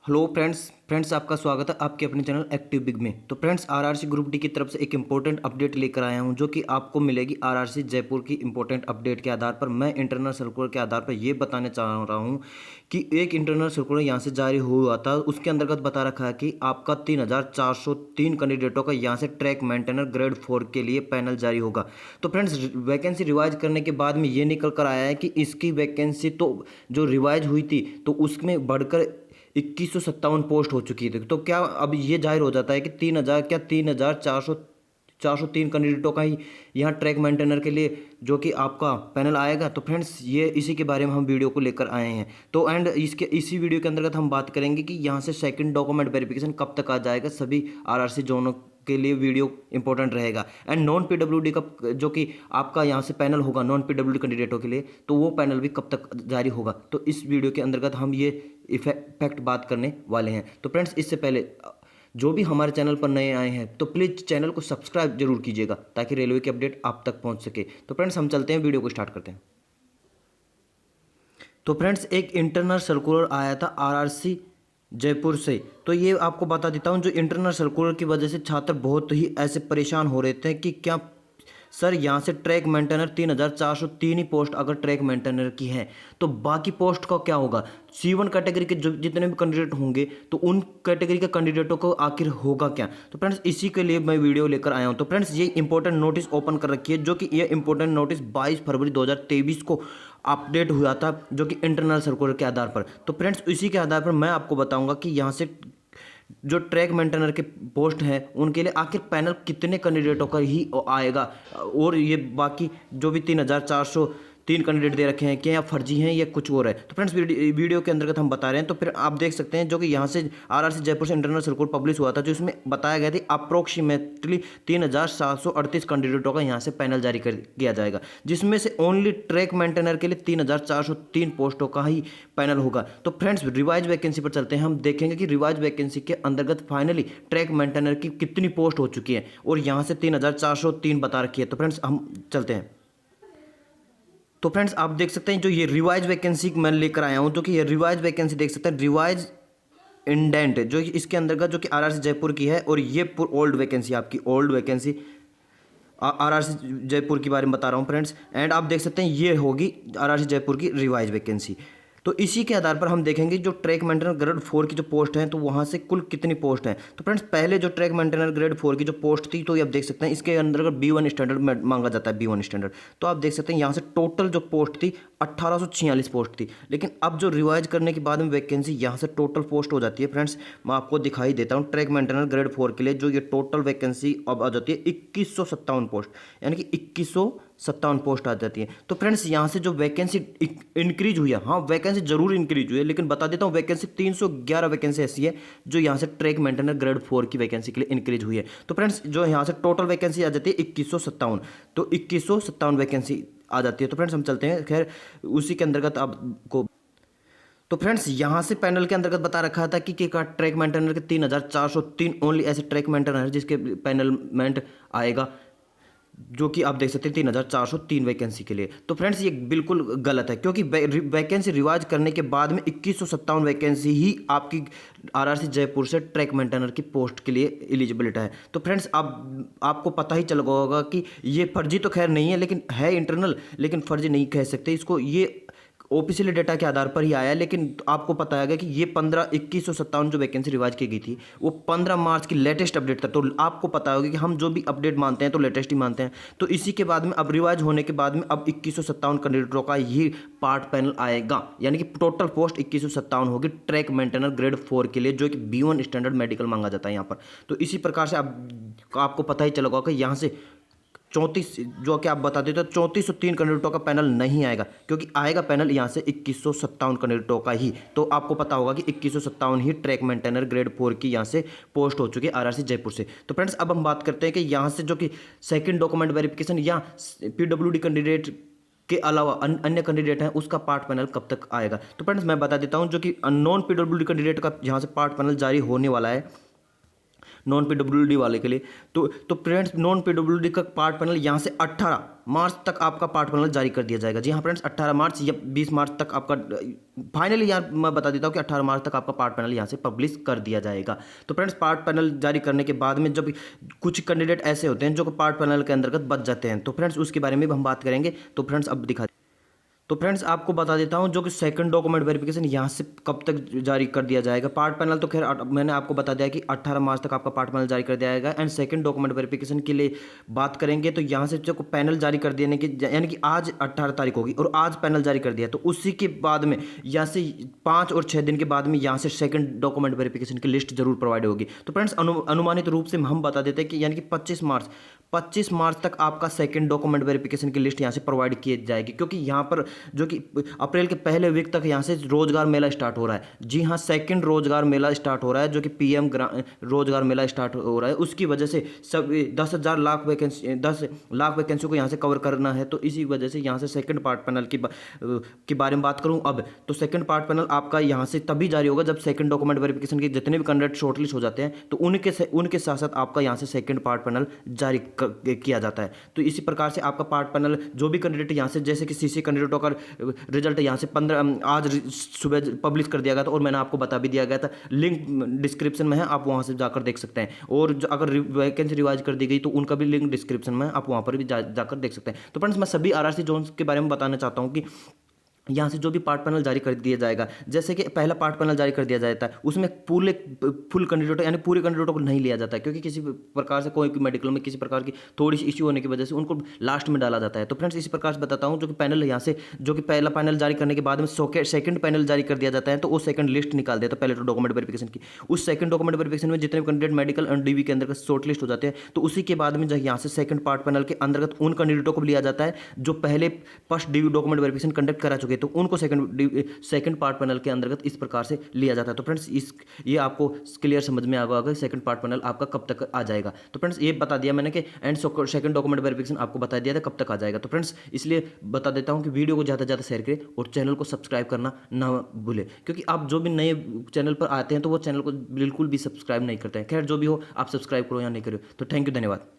Hello friends आपका स्वागत है आपके अपने चैनल एक्टिव बिग में। तो फ्रेंड्स आरआरसी ग्रुप डी की तरफ से एक इंपॉर्टेंट अपडेट लेकर आया हूं जो कि आपको मिलेगी आरआरसी जयपुर की इंपॉर्टेंट अपडेट के आधार पर। मैं इंटरनल सर्कुलर के आधार पर ये बताने चाह रहा हूं कि एक इंटरनल सर्कुलर यहां से जारी हुआ था, उसके अंतर्गत बता रखा है कि आपका 3403 कैंडिडेटों का यहां से ट्रैक मेंटेनर ग्रेड 4 के लिए पैनल जारी होगा। तो फ्रेंड्स वैकेंसी रिवाइज करने के बाद में ये निकल कर आया है कि इसकी वैकेंसी तो जो रिवाइज हुई थी तो उसमें बढ़कर 2157 पोस्ट हो चुकी थी। तो क्या अब ये जाहिर हो जाता है कि 3000 क्या 3403 कैंडिडेटों का ही यहाँ ट्रैक मेंटेनर के लिए जो कि आपका पैनल आएगा। तो फ्रेंड्स ये इसी के बारे में हम वीडियो को लेकर आए हैं। तो एंड इसी वीडियो के अंतर्गत हम बात करेंगे कि यहाँ से सेकंड डॉक्यूमेंट वेरिफिकेशन कब तक आ जाएगा। सभी आरआरसी जोनों के लिए वीडियो इंपॉर्टेंट रहेगा। एंड नॉन पीडब्ल्यूडी का जो कि आपका यहाँ से पैनल होगा नॉन पीडब्ल्यूडी कैंडिडेटों के लिए, तो वो पैनल भी कब तक जारी होगा। तो इस वीडियो के अंतर्गत हम ये इफेक्ट बात करने वाले हैं। तो फ्रेंड्स इससे पहले जो भी हमारे चैनल पर नए आए हैं तो प्लीज़ चैनल को सब्सक्राइब जरूर कीजिएगा ताकि रेलवे की अपडेट आप तक पहुंच सके। तो फ्रेंड्स हम चलते हैं, वीडियो को स्टार्ट करते हैं। तो फ्रेंड्स एक इंटरनल सर्कुलर आया था आरआरसी जयपुर से। तो ये आपको बता देता हूँ, जो इंटरनल सर्कुलर की वजह से छात्र बहुत ही ऐसे परेशान हो रहे थे कि क्या सर यहाँ से ट्रैक मेंटेनर 3403 ही पोस्ट अगर ट्रैक मेंटेनर की है तो बाकी पोस्ट का क्या होगा। C1 कैटेगरी के जो जितने भी कैंडिडेट होंगे तो उन कैटेगरी के कैंडिडेटों को आखिर होगा क्या। तो फ्रेंड्स इसी के लिए मैं वीडियो लेकर आया हूँ। तो फ्रेंड्स ये इंपॉर्टेंट नोटिस ओपन कर रखी है, जो कि ये इंपॉर्टेंट नोटिस 22 फरवरी 2023 को अपडेट हुआ था जो कि इंटरनल सर्कुलर के आधार पर। तो फ्रेंड्स इसी के आधार पर मैं आपको बताऊंगा कि यहाँ से जो ट्रैक मेंटेनर के पोस्ट हैं उनके लिए आखिर पैनल कितने कैंडिडेटों का ही आएगा, और ये बाकी जो भी 3403 कैंडिडेट दे रखे हैं क्या या फर्जी हैं या कुछ और है। तो फ्रेंड्स वीडियो के अंतर्गत हम बता रहे हैं। तो फिर आप देख सकते हैं जो कि यहाँ से आरआरसी जयपुर से इंटरनल सर्कुलर पब्लिश हुआ था, जो इसमें बताया गया था अप्रोक्सीमेटली 3738 कैंडिडेटों का यहाँ से पैनल जारी कर किया जाएगा, जिसमें से ओनली ट्रैक मेंटेनर के लिए 3403 पोस्टों का ही पैनल होगा। तो फ्रेंड्स रिवाइज वैकेंसी पर चलते हैं, हम देखेंगे कि रिवाइज वैकेंसी के अंतर्गत फाइनली ट्रैक मेंटेनर की कितनी पोस्ट हो चुकी है और यहाँ से 3403 बता रखी है। तो फ्रेंड्स हम चलते हैं। तो फ्रेंड्स आप देख सकते हैं जो ये रिवाइज वैकेंसी मैं लेकर आया हूँ, जो कि ये रिवाइज वैकेंसी देख सकते हैं, रिवाइज इंडेंट जो इसके अंतर्गत जो कि आरआरसी जयपुर की है, और ये ओल्ड वैकेंसी आपकी ओल्ड वैकेंसी आरआरसी जयपुर के बारे में बता रहा हूँ फ्रेंड्स। एंड आप देख सकते हैं ये होगी आरआरसी जयपुर की रिवाइज वैकेंसी। तो इसी के आधार पर हम देखेंगे जो ट्रैक मेंटेनर ग्रेड 4 की जो पोस्ट हैं तो वहाँ से कुल कितनी पोस्ट हैं। तो फ्रेंड्स पहले जो ट्रैक मेंटेनर ग्रेड 4 की जो पोस्ट थी तो ये आप देख सकते हैं इसके अंदर B1 स्टैंडर्ड मांगा जाता है, B1 स्टैंडर्ड। तो आप देख सकते हैं यहाँ से टोटल जो पोस्ट थी 1846 पोस्ट थी, लेकिन अब जो रिवाइज करने के बाद में वैकेंसी यहाँ से टोटल पोस्ट हो जाती है। फ्रेंड्स मैं आपको दिखाई देता हूँ ट्रैक मेंटेनर ग्रेड 4 के लिए जो ये टोटल वैकेंसी अब आ जाती है 2157 पोस्ट, यानी कि 2157 पोस्ट आ जाती है। तो फ्रेंड्स यहाँ से जो वैकेंसी इंक्रीज हुई है, हाँ वैकेंसी जरूर इंक्रीज हुई है, लेकिन बता देता हूँ वैकेंसी 311 वैकेंसी ऐसी है जो यहाँ से ट्रैक मेंटेनर ग्रेड 4 की वैकेंसी के लिए इंक्रीज हुई है। तो फ्रेंड्स जो यहाँ से टोटल वैकेंसी आ जाती है 2157, तो 2157 वैकेंसी आ जाती है। तो फ्रेंड्स हम चलते हैं, खैर उसी के अंतर्गत आपको। तो फ्रेंड्स यहाँ से पैनल के अंतर्गत बता रखा था कि का ट्रैक मेंटेनर के 3403 ओनली ऐसे ट्रैक मेंटेनर है जिसके पैनलमेंट आएगा, जो कि आप देख सकते हैं 3403 वैकेंसी के लिए। तो फ्रेंड्स ये बिल्कुल गलत है, क्योंकि वैकेंसी रिवाइज करने के बाद में 2157 वैकेंसी ही आपकी आरआरसी जयपुर से ट्रैक मेंटेनर की पोस्ट के लिए एलिजिबिलिटी है। तो फ्रेंड्स आपको पता ही चल गया होगा कि ये फर्जी तो खैर नहीं है, लेकिन है इंटरनल, लेकिन फर्जी नहीं कह सकते इसको, ये ऑफिशियल डेटा के आधार पर ही आया है। लेकिन आपको पता है कि ये 2157 जो वैकेंसी रिवाइज की गई थी वो 15 मार्च की लेटेस्ट अपडेट था। तो आपको पता होगा कि हम जो भी अपडेट मानते हैं तो लेटेस्ट ही मानते हैं। तो इसी के बाद में अब रिवाइज होने के बाद में अब 2157 कैंडिडेटों का ही पार्ट पैनल आएगा, यानी कि टोटल पोस्ट 2157 होगी ट्रैक मेंटेनर ग्रेड 4 के लिए, जो कि B1 स्टैंडर्ड मेडिकल मांगा जाता है यहाँ पर। तो इसी प्रकार से आपको पता ही चलेगा कि यहाँ से 34 जो कि आप बता देते हो 3403 कैंडिडेटों का पैनल नहीं आएगा, क्योंकि आएगा पैनल यहाँ से 2157 कैंडिडेटों का ही। तो आपको पता होगा कि 2157 ही ट्रैक मेंटेनर ग्रेड 4 की यहाँ से पोस्ट हो चुकी है आरआरसी जयपुर से। तो फ्रेंड्स अब हम बात करते हैं कि यहाँ से जो कि सेकंड डॉक्यूमेंट वेरिफिकेशन या पीडब्ल्यूडी कैंडिडेट के अलावा अन्य कैंडिडेट हैं उसका पार्ट पैनल कब तक आएगा। तो फ्रेंड्स मैं बता देता हूँ जो कि नॉन पीडब्ल्यूडी कैंडिडेट का यहाँ से पार्ट पैनल जारी होने वाला है नॉन पीडब्ल्यूडी वाले के लिए। तो फ्रेंड्स नॉन पीडब्ल्यूडी का पार्ट पैनल यहाँ से 18 मार्च तक आपका पार्ट पैनल जारी कर दिया जाएगा। जी हाँ फ्रेंड्स, 18 मार्च या 20 मार्च तक आपका फाइनली यार मैं बता देता हूँ कि 18 मार्च तक आपका पार्ट पैनल यहाँ से पब्लिश कर दिया जाएगा। तो फ्रेंड्स पार्ट पैनल जारी करने के बाद में जब कुछ कैंडिडेट ऐसे होते हैं जो पार्ट पैनल के अंतर्गत बच जाते हैं, तो फ्रेंड्स उसके बारे में भी हम बात करेंगे। तो फ्रेंड्स अब दिखा, तो फ्रेंड्स आपको बता देता हूं जो कि सेकंड डॉक्यूमेंट वेरिफिकेशन यहां से कब तक जारी कर दिया जाएगा। पार्ट पैनल तो खैर मैंने आपको बता दिया कि 18 मार्च तक आपका पार्ट पैनल जारी कर दिया जाएगा। एंड सेकंड डॉक्यूमेंट वेरिफिकेशन के लिए बात करेंगे तो यहां से जो पैनल जारी कर देने की, यानी कि आज 18 तारीख होगी और आज पैनल जारी कर दिया, तो उसी के बाद में यहाँ से 5 और 6 दिन के बाद में यहाँ से सेकंड डॉक्यूमेंट वेरिफिकेशन की लिस्ट जरूर प्रोवाइड होगी। तो फ्रेंड्स अनुमानित रूप से हम बता देते हैं कि यानी कि 25 मार्च तक आपका सेकंड डॉक्यूमेंट वेरिफिकेशन की लिस्ट यहाँ से प्रोवाइड की जाएगी, क्योंकि यहाँ पर जो कि अप्रैल के पहले वीक तक यहाँ से रोजगार मेला स्टार्ट हो रहा है। जी हाँ, सेकंड रोजगार मेला स्टार्ट हो रहा है, जो कि पीएम रोजगार मेला स्टार्ट हो रहा है। उसकी वजह से सब 10 लाख वैकेंसी को यहाँ से कवर करना है। तो इसी वजह से यहाँ से सेकंड पार्ट पैनल के बारे में बात करूँ अब, तो सेकंड पार्ट पैनल आपका यहाँ से तभी जारी होगा जब सेकंड डॉक्यूमेंट वेरिफिकेशन के जितने भी कैंडिडेट शॉर्टलिस्ट हो जाते हैं, तो उनके साथ साथ आपका यहाँ से सेकंड पार्ट पैनल जारी किया जाता है। तो इसी प्रकार से आपका पार्ट पैनल जो भी कैंडिडेट यहाँ से, जैसे कि सीसी कैंडिडेटों का रिजल्ट यहाँ से 15 आज सुबह पब्लिश कर दिया गया था और मैंने आपको बता भी दिया गया था, लिंक डिस्क्रिप्शन में है, आप वहाँ से जाकर देख सकते हैं। और अगर वैकेंसी रिवाइज कर दी गई तो उनका भी लिंक डिस्क्रिप्शन में, आप वहाँ पर भी जाकर देख सकते हैं। तो फ्रेंड्स मैं सभी आरआरसी जोन्स के बारे में बताना चाहता हूँ कि यहाँ से जो भी पार्ट पैनल जारी कर दिया जाएगा, जैसे कि पहला पार्ट पैनल जारी कर दिया जाता है, उसमें फुल कैंडिडेट यानी पूरे कैंडिडेटों को नहीं लिया जाता है, क्योंकि किसी प्रकार से कोई मेडिकल में किसी प्रकार की थोड़ी सी इश्यू होने की वजह से उनको लास्ट में डाला जाता है। तो फ्रेंड्स इसी प्रकार से बताता हूँ, जो कि पैनल यहाँ से जो कि पहला पैनल जारी करने के बाद में सेकंड पैनल जारी कर दिया जाता है, तो वो सेकंड लिस्ट निकाल देता है पहले तो डॉक्यूमेंट वेरिफिकेशन की। उस सेकंड डॉक्यूमेंट वेरिफिकेशन में जितने कैंडिडेट मेडिकल एंड डीवी के अंतर्गत शॉर्ट लिस्ट हो जाते हैं, तो उसी के बाद में यहाँ से सेकंड पार्ट पैनल के अंतर्गत उन कैंडिडेटों को लिया जाता है जो पहले first DV document verification conduct करा चुके, तो उनको सेकंड पार्ट पैनल के अंतर्गत इस प्रकार से लिया जाता है। तो फ्रेंड्स ये आपको क्लियर समझ में आ गया सेकंड पार्ट पैनल आपका कब तक आ जाएगा। तो फ्रेंड्स ये बता दिया मैंने कि एंड सेकंड डॉक्यूमेंट वेरिफिकेशन आपको बता दिया था कब तक आ जाएगा। तो फ्रेंड्स इसलिए बता देता हूं कि वीडियो को ज़्यादा से ज़्यादा शेयर करें और चैनल को सब्सक्राइब करना ना भूलें, क्योंकि आप जो भी नए चैनल पर आते हैं तो वो चैनल को बिल्कुल भी सब्सक्राइब नहीं करते हैं। खैर जो भी हो, आप सब्सक्राइब करो या नहीं करो। तो थैंक यू, धन्यवाद।